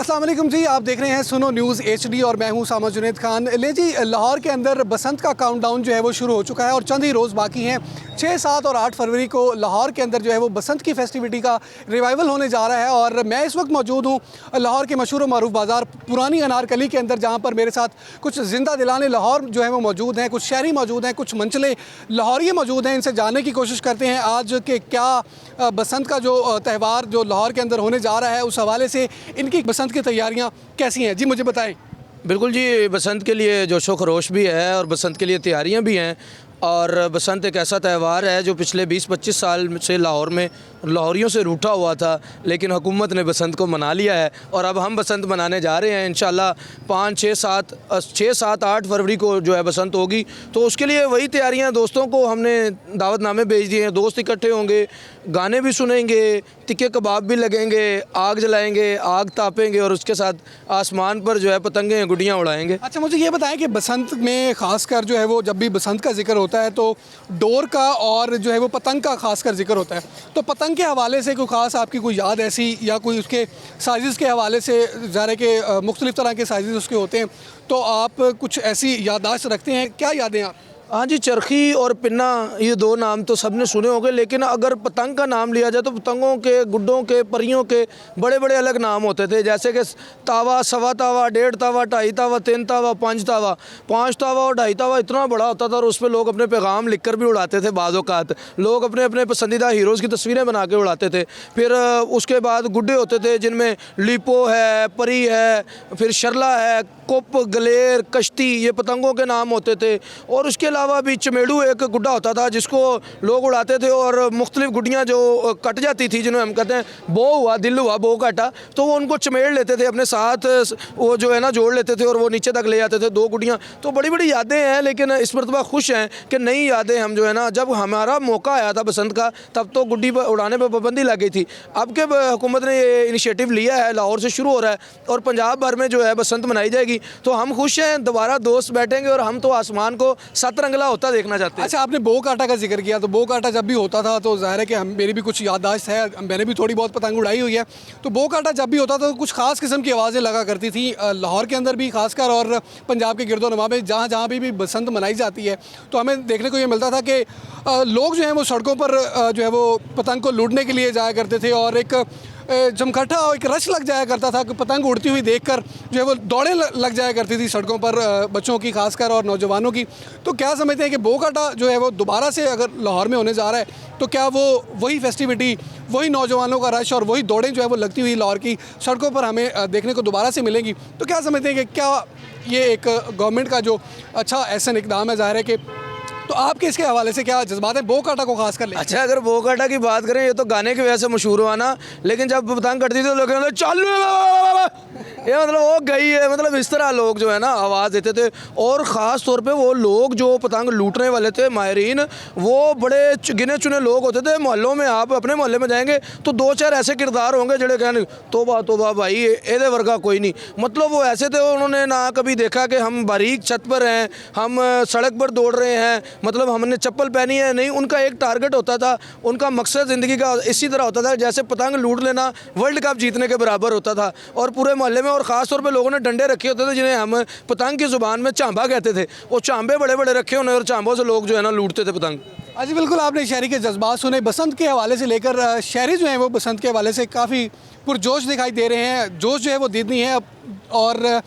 अस्सलाम वालेकुम जी, आप देख रहे हैं सुनो न्यूज़ HD और मैं हूं सामा जुनैद खान। ले जी, लाहौर के अंदर बसंत का काउंटडाउन जो है वो शुरू हो चुका है और चंद ही रोज़ बाकी हैं। 6, 7 और 8 फरवरी को लाहौर के अंदर जो है वो बसंत की फेस्टिविटी का रिवाइवल होने जा रहा है। और मैं इस वक्त मौजूद हूँ लाहौर के मशहूर और मारूफ बाज़ार पुरानी अनारकली के अंदर, जहाँ पर मेरे साथ कुछ ज़िंदा दिलाने लाहौर जो है वो मौजूद हैं, कुछ शहरी मौजूद हैं, कुछ मंचले लाहौरिये मौजूद हैं। इनसे जानने की कोशिश करते हैं आज के क्या बसंत का जो त्यौहार जो लाहौर के अंदर होने जा रहा है, उस हवाले से इनकी बसंत की तैयारियां कैसी हैं। जी मुझे बताएं। बिल्कुल जी, बसंत के लिए जोशो खरोश भी है और बसंत के लिए तैयारियां भी हैं। और बसंत एक ऐसा त्यौहार है जो पिछले 20-25 साल से लाहौर में लाहौरियों से रूठा हुआ था, लेकिन हुकूमत ने बसंत को मना लिया है और अब हम बसंत मनाने जा रहे हैं। इंशाल्लाह 5, 6, 7, 8 फरवरी को जो है बसंत होगी, तो उसके लिए वही तैयारियां। दोस्तों को हमने दावतनामे भेज दिए हैं, दोस्त इकट्ठे होंगे, गाने भी सुनेंगे, तिक्के कबाब भी लगेंगे, आग जलाएंगे, आग तापेंगे और उसके साथ आसमान पर जो है पतंगे गुड्डियाँ उड़ाएंगे। अच्छा, मुझे ये बताएं कि बसंत में ख़ासकर जो है वो जब भी बसंत का जिक्र होता है तो डोर का और जो है वो पतंग का खासकर जिक्र होता है, तो पतंग के हवाले से कोई ख़ास आपकी कोई याद ऐसी या कोई उसके साइज़ के हवाले से, ज़ाहिर है कि मुख्तलिफ़ तरह के साइज़ उसके होते हैं, तो आप कुछ ऐसी याददाश्त रखते हैं? क्या यादें आप? हाँ जी, चरखी और पिन्ना, ये 2 नाम तो सबने सुने होंगे, लेकिन अगर पतंग का नाम लिया जाए तो पतंगों के, गुड्डों के, परियों के बड़े बड़े अलग नाम होते थे। जैसे कि तावा, सवा तावा, 1.5 तावा, 2.5 तावा, 3 तावा, 5 तावा। 5 तावा और 2.5 तावा इतना बड़ा होता था और उस पर लोग अपने पैगाम लिख कर भी उड़ाते थे। बाज़ औक़ात लोग अपने अपने पसंदीदा हीरोज़ की तस्वीरें बना के उड़ाते थे। फिर उसके बाद गुड्डे होते थे जिनमें लिपो है, परी है, फिर शरला है, कुप, गलेर, कश्ती, ये पतंगों के नाम होते थे। और उसके अलावा भी चमेड़ू एक गुड्डा होता था जिसको लोग उड़ाते थे और मुख्तलिफ गुड्डियाँ जो कट जाती थी, जिन्हें हम कहते हैं बो हुआ, दिल हुआ, बो काटा, तो वो उनको चमेड़ लेते थे अपने साथ, वो जो है ना जोड़ लेते थे और वो नीचे तक ले जाते थे 2 गुड्डियाँ। तो बड़ी बड़ी यादें हैं, लेकिन इस मरतबा खुश हैं कि नई यादें हम जो है ना, जब हमारा मौका आया था बसंत का तब तो गुड्डी पर उड़ाने पर पाबंदी लग गई थी। अब के हुकूमत ने ये इनिशिएटिव लिया है, लाहौर से शुरू हो रहा है और पंजाब भर में जो है बसंत मनाई जाएगी, तो हम खुश हैं। दोबारा दोस्त बैठेंगे और हम तो आसमान को 7 रंगला होता देखना चाहते हैं। अच्छा, आपने बो काटा का जिक्र किया, तो बो काटा जब भी होता था तो ज़ाहिर है कि मेरी भी कुछ याददाश्त है, मैंने भी थोड़ी बहुत पतंग उड़ाई हुई है। तो बो काटा जब भी होता था तो कुछ ख़ास किस्म की आवाज़ें लगा करती थी लाहौर के अंदर भी खासकर, और पंजाब के गिरदो-नवाह में जहाँ जहाँ भी बसंत मनाई जाती है, तो हमें देखने को ये मिलता था कि लोग जो हैं वो सड़कों पर जो है वो पतंग को लूटने के लिए जाया करते थे और एक जमघटा और एक रश लग जाया करता था कि पतंग उड़ती हुई देखकर जो है वो दौड़ें लग जाया करती थी सड़कों पर, बच्चों की खासकर और नौजवानों की। तो क्या समझते हैं कि बो काटा जो है वो दोबारा से अगर लाहौर में होने जा रहा है, तो क्या वो वही फेस्टिविटी, वही नौजवानों का रश और वही दौड़ें जो है वो लगती हुई लाहौर की सड़कों पर हमें देखने को दोबारा से मिलेंगी? तो क्या समझते हैं कि क्या ये एक गवर्नमेंट का जो अच्छा ऐसा इक़दाम है, ज़ाहिर है कि, तो आपके इसके हवाले से क्या जज्बात है बो काटा को खास कर ले? अच्छा, अगर बो काटा की बात करें, ये तो गाने की वजह से मशहूर हुआ ना, लेकिन जब पतंग कटती थी तो लोग कहते चालू, ये मतलब वो गई है, मतलब इस तरह लोग जो है ना आवाज़ देते थे। और ख़ास तौर पे वो लोग जो पतंग लूटने वाले थे, माहिरीन, वो बड़े गिने चुने लोग होते थे। मोहल्लों में, आप अपने मोहल्ले में जाएंगे तो 2-4 ऐसे किरदार होंगे जो कहने तोबा तोबा भाई, एदे वर्गा कोई नहीं। मतलब वो ऐसे थे, उन्होंने ना कभी देखा कि हम बारीक छत पर हैं, हम सड़क पर दौड़ रहे हैं, मतलब हमने चप्पल पहनी है, नहीं। उनका एक टारगेट होता था, उनका मकसद ज़िंदगी का इसी तरह होता था जैसे पतंग लूट लेना वर्ल्ड कप जीतने के बराबर होता था। और पूरे मोहल्ले में, और ख़ास तौर पे लोगों ने डंडे रखे होते थे जिन्हें हम पतंग की ज़ुबान में चांबा कहते थे। वो चांबे बड़े बड़े रखे होने और चांबों से लोग जो है ना लूटते थे पतंग। जी बिल्कुल, आपने शहरी के जज्बात सुने। बसंत के हवाले से लेकर शहरी जो हैं वो बसंत के हवाले से काफ़ी पुरजोश दिखाई दे रहे हैं। जोश जो है वो दीदनी है और